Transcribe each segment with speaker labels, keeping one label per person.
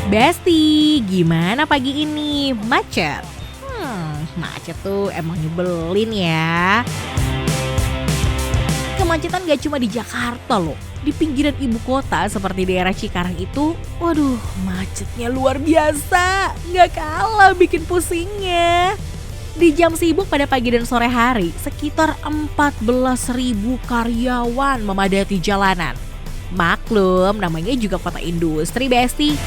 Speaker 1: Besti, gimana pagi ini? Macet? Macet tuh emang nyebelin ya. Kemacetan gak cuma di Jakarta loh. Di pinggiran ibu kota seperti daerah Cikarang itu, waduh macetnya luar biasa. Gak kalah bikin pusingnya. Di jam sibuk pada pagi dan sore hari, sekitar 14.000 karyawan memadati jalanan. Maklum, namanya juga kota industri, Besti.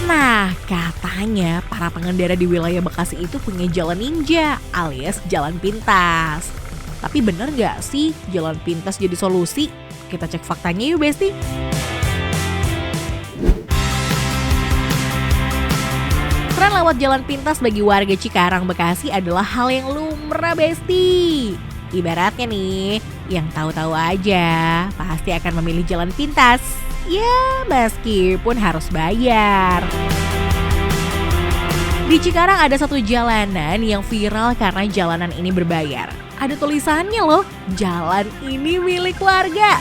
Speaker 1: Nah, katanya para pengendara di wilayah Bekasi itu punya jalan ninja alias jalan pintas. Tapi bener gak sih jalan pintas jadi solusi? Kita cek faktanya yuk, Besti. Tren lewat jalan pintas bagi warga Cikarang, Bekasi adalah hal yang lumrah, Besti. Ibaratnya nih, yang tahu-tahu aja pasti akan memilih jalan pintas. Ya, meskipun harus bayar. Di Cikarang ada satu jalanan yang viral karena jalanan ini berbayar. Ada tulisannya loh, jalan ini milik warga.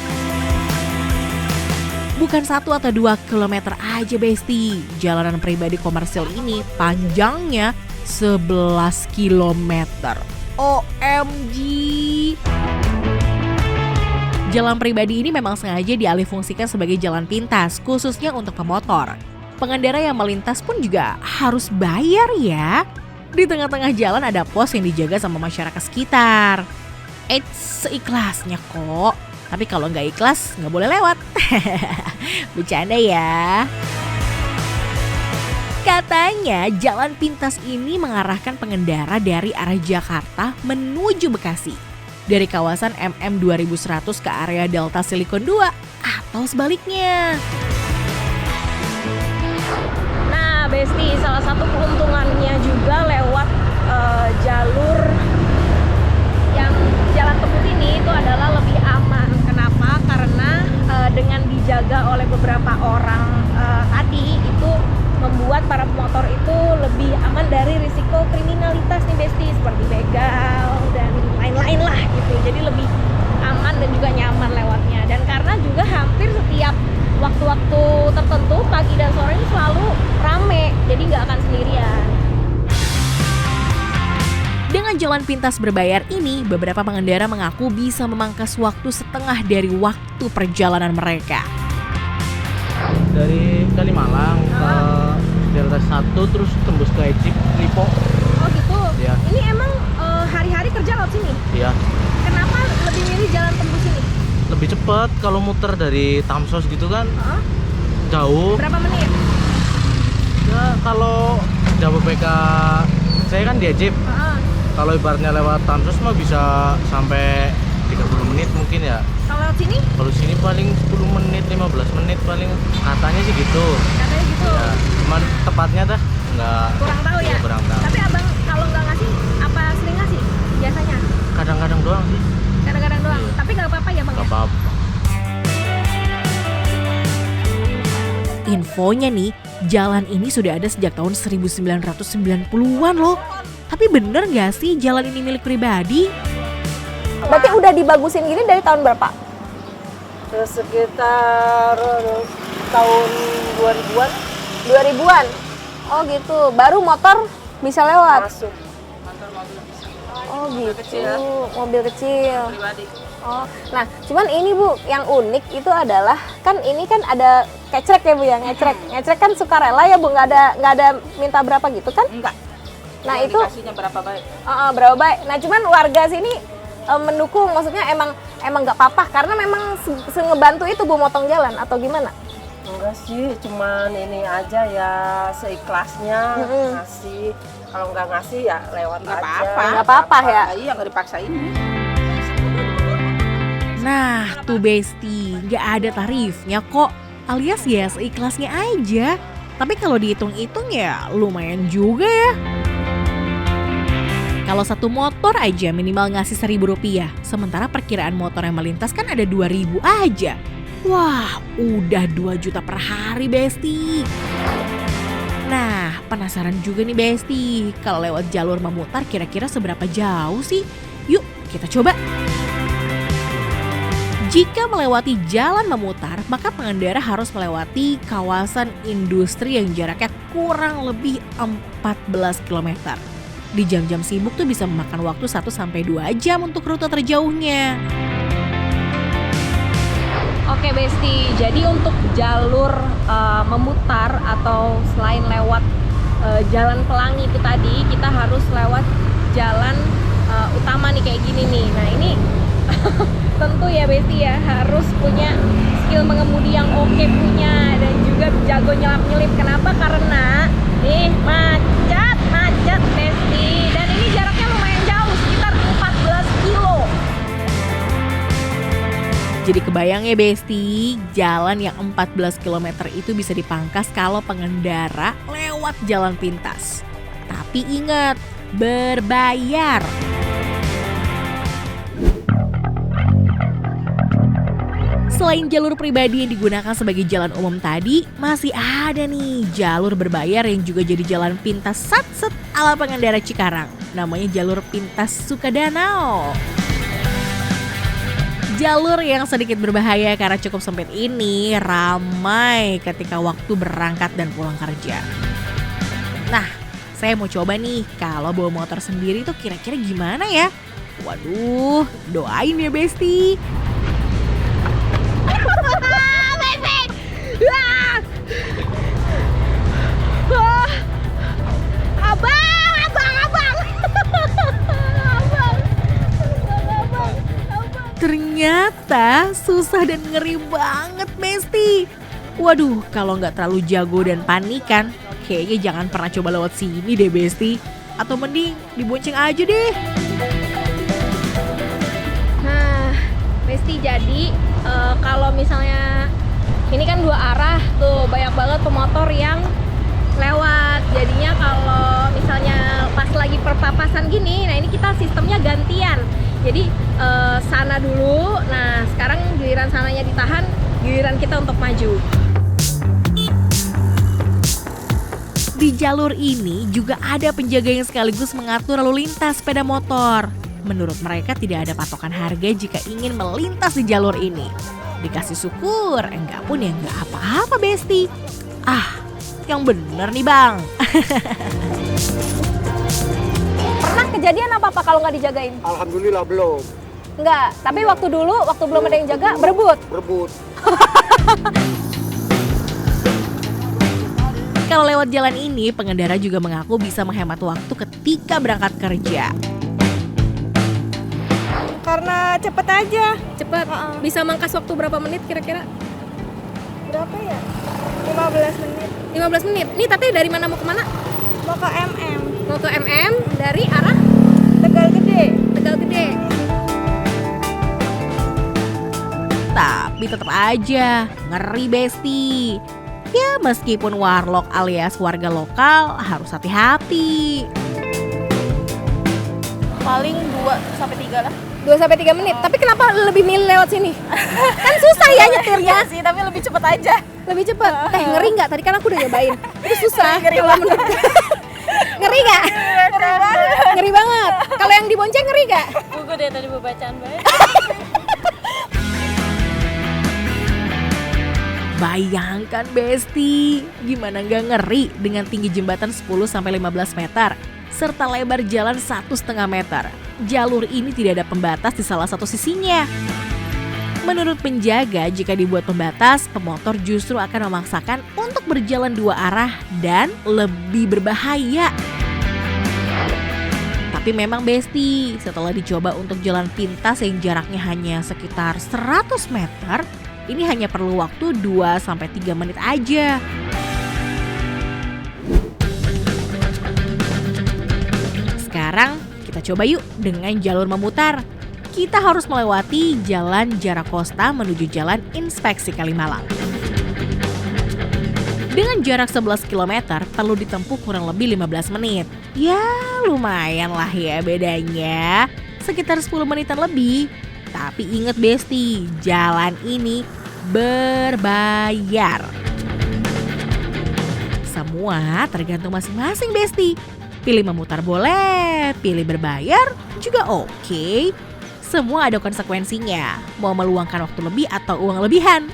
Speaker 1: Bukan 1 atau 2 kilometer aja, Besti. Jalanan pribadi komersil ini panjangnya 11 kilometer. OMG. Jalan pribadi ini memang sengaja dialihfungsikan sebagai jalan pintas, khususnya untuk pemotor. Pengendara yang melintas pun juga harus bayar ya. Di tengah-tengah jalan ada pos yang dijaga sama masyarakat sekitar. Seikhlasnya kok. Tapi kalau nggak ikhlas, nggak boleh lewat. Bercanda ya. Katanya jalan pintas ini mengarahkan pengendara dari arah Jakarta menuju Bekasi. Dari kawasan MM 2100 ke area Delta Silicon 2 atau sebaliknya.
Speaker 2: Nah, Besti, salah satu keuntungannya juga lewat jalur yang jalan tembus ini itu adalah lebih aman. Kenapa? Karena dengan dijaga oleh beberapa orang tadi itu membuat para pemotor itu lebih aman dari risiko kriminalitas nih, Besti, seperti begal dan lain-lain lah gitu. Jadi lebih aman dan juga nyaman lewatnya. Dan karena juga hampir setiap waktu-waktu tertentu pagi dan sore ini selalu rame, jadi nggak akan sendirian.
Speaker 1: Dengan jalan pintas berbayar ini, beberapa pengendara mengaku bisa memangkas waktu setengah dari waktu perjalanan mereka.
Speaker 3: Dari Kalimalang ke Delta 1 terus tembus ke Ejip, Lipo.
Speaker 2: Oh gitu?
Speaker 3: Ya.
Speaker 2: Ini emang hari-hari kerja lewat sini?
Speaker 3: Iya.
Speaker 2: Kenapa lebih milih jalan tembus ini?
Speaker 3: Lebih cepat kalau muter dari Tamsos gitu kan. Jauh.
Speaker 2: Berapa menit?
Speaker 3: Ya kalau Jababeka saya kan di Ejip. Kalau ibaratnya lewat Tamsos mah bisa sampai 30 menit mungkin ya.
Speaker 2: Kalau lewat sini?
Speaker 3: Kalau sini paling 10 menit, 15 menit paling, katanya sih gitu.
Speaker 2: Katanya gitu.
Speaker 3: Ya, cuman tepatnya dah nggak.
Speaker 2: Kurang tahu ya?
Speaker 3: Kurang tahu.
Speaker 2: Tapi abang kalau nggak ngasih, apa sering ngasih biasanya?
Speaker 3: Kadang-kadang doang sih.
Speaker 2: Kadang-kadang doang.
Speaker 3: Iya.
Speaker 2: Tapi nggak apa-apa ya bang?
Speaker 3: Nggak
Speaker 2: Ya?
Speaker 3: apa-apa.
Speaker 1: Infonya nih, jalan ini sudah ada sejak tahun 1990-an loh. Tapi bener gak sih jalan ini milik pribadi?
Speaker 2: Berarti udah dibagusin gini dari tahun berapa?
Speaker 4: Sekitar tahun 2000-an
Speaker 2: 2000-an? Oh gitu, baru motor bisa lewat?
Speaker 4: masuk.
Speaker 2: Oh gitu,
Speaker 4: kecil.
Speaker 2: mobil kecil.
Speaker 4: Pribadi.
Speaker 2: Oh, nah cuman ini Bu, yang unik itu adalah kan ini kan ada kecrek ya Bu ya, ngecrek kan sukarela ya Bu, nggak ada minta berapa gitu kan?
Speaker 4: Enggak.
Speaker 2: Nah
Speaker 4: Yang
Speaker 2: itu
Speaker 4: dikasihnya berapa baik?
Speaker 2: berapa baik. Nah cuman warga sini mendukung, maksudnya emang nggak apa-apa karena memang sengebantu itu Bu motong jalan atau gimana?
Speaker 4: Enggak sih, cuman ini aja ya seikhlasnya ngasih. Kalau nggak ngasih ya lewat
Speaker 5: Nggak
Speaker 4: aja.
Speaker 5: apa-apa.
Speaker 2: Nggak apa-apa ya?
Speaker 4: Iya, nggak dipaksain.
Speaker 1: Nah tuh Besti, gak ada tarifnya kok. Alias ya seikhlasnya aja. Tapi kalau dihitung-hitung ya lumayan juga ya. Kalau satu motor aja minimal ngasih Rp1.000, sementara perkiraan motor yang melintas kan ada 2.000 aja. Wah, udah 2 juta per hari, Besti. Nah, penasaran juga nih, Besti. Kalau lewat jalur memutar kira-kira seberapa jauh sih? Yuk, kita coba. Jika melewati jalan memutar, maka pengendara harus melewati kawasan industri yang jaraknya kurang lebih 14 km. Di jam-jam sibuk tuh bisa memakan waktu 1-2 jam untuk rute terjauhnya.
Speaker 2: Oke Besti, jadi untuk jalur memutar atau selain lewat jalan pelangi itu tadi, kita harus lewat jalan utama nih kayak gini nih. Nah ini tentu ya Besti ya, harus punya skill mengemudi yang oke punya, dan juga jago nyelap-nyelip. Kenapa? Karena nih macet Besti, dan ini jaraknya lumayan jauh, sekitar 14 kilo.
Speaker 1: Jadi kebayang ya Besti, jalan yang 14 km itu bisa dipangkas kalau pengendara lewat jalan pintas. Tapi ingat, berbayar. Selain jalur pribadi yang digunakan sebagai jalan umum tadi, masih ada nih jalur berbayar yang juga jadi jalan pintas sat-set ala pengendara Cikarang. Namanya jalur pintas Sukadanau. Jalur yang sedikit berbahaya karena cukup sempit ini ramai ketika waktu berangkat dan pulang kerja. Nah, saya mau coba nih kalau bawa motor sendiri tuh kira-kira gimana ya? Waduh, doain ya Besti. Ternyata susah dan ngeri banget Besti. Waduh, kalau nggak terlalu jago dan panikan, kayaknya jangan pernah coba lewat sini deh Besti. Atau mending dibonceng aja deh.
Speaker 2: Nah Besti, jadi kalau misalnya ini kan 2 arah tuh, banyak banget pemotor yang lewat. Jadinya kalau misalnya pas lagi perpapasan gini, nah ini kita sistemnya gantian. Jadi sana dulu, nah sekarang giliran sananya ditahan, giliran kita untuk maju.
Speaker 1: Di jalur ini juga ada penjaga yang sekaligus mengatur lalu lintas sepeda motor. Menurut mereka tidak ada patokan harga jika ingin melintas di jalur ini. Dikasih syukur, enggak pun ya enggak apa-apa Besti. Ah, yang bener nih Bang.
Speaker 2: Pernah kejadian apa-apa kalau nggak dijagain?
Speaker 5: Alhamdulillah belum.
Speaker 2: Enggak, tapi waktu belum ada yang jaga, berebut.
Speaker 1: Kalau lewat jalan ini, pengendara juga mengaku bisa menghemat waktu ketika berangkat kerja.
Speaker 6: Karena cepet aja.
Speaker 2: Cepet, bisa mangkas waktu berapa menit kira-kira?
Speaker 6: Berapa ya? 15 menit.
Speaker 2: 15 menit. Nih Tati dari mana mau kemana?
Speaker 6: Mau ke MM.
Speaker 2: Mau ke MM dari arah
Speaker 6: Tegal Gede.
Speaker 2: Tegal Gede.
Speaker 1: Tapi tetap aja ngeri Besti. Ya meskipun warlock alias warga lokal harus hati-hati.
Speaker 6: Paling 2-3 lah.
Speaker 2: 2-3 menit. Tapi kenapa lebih milih lewat sini? Kan susah ya nyetirnya.
Speaker 6: Iya sih, tapi lebih cepet aja.
Speaker 2: Lebih cepet. Ngeri nggak? Tadi kan aku udah nyobain. Itu susah.
Speaker 6: Ngeri
Speaker 2: kalau
Speaker 6: banget.
Speaker 2: Ngeri nggak? Ngeri banget. Kalau yang dibonceng ngeri nggak?
Speaker 6: Gugu deh tadi bacaan baik.
Speaker 1: Bayangkan Besti, gimana nggak ngeri dengan tinggi jembatan 10-15 meter serta lebar jalan 1,5 meter. Jalur ini tidak ada pembatas di salah satu sisinya. Menurut penjaga, jika dibuat pembatas, pemotor justru akan memaksakan untuk berjalan 2 arah dan lebih berbahaya. Tapi memang Besti, setelah dicoba untuk jalan pintas yang jaraknya hanya sekitar 100 meter, ini hanya perlu waktu 2-3 menit aja. Sekarang kita coba yuk dengan jalur memutar. Kita harus melewati Jalan Jarakosta menuju Jalan Inspeksi Kalimalang. Dengan jarak 11 km perlu ditempuh kurang lebih 15 menit. Ya lumayan lah ya bedanya, sekitar 10 menitan lebih. Tapi inget Besti, jalan ini berbayar. Semua tergantung masing-masing Besti. Pilih memutar boleh, pilih berbayar juga oke. semua ada konsekuensinya. Mau meluangkan waktu lebih atau uang lebihan.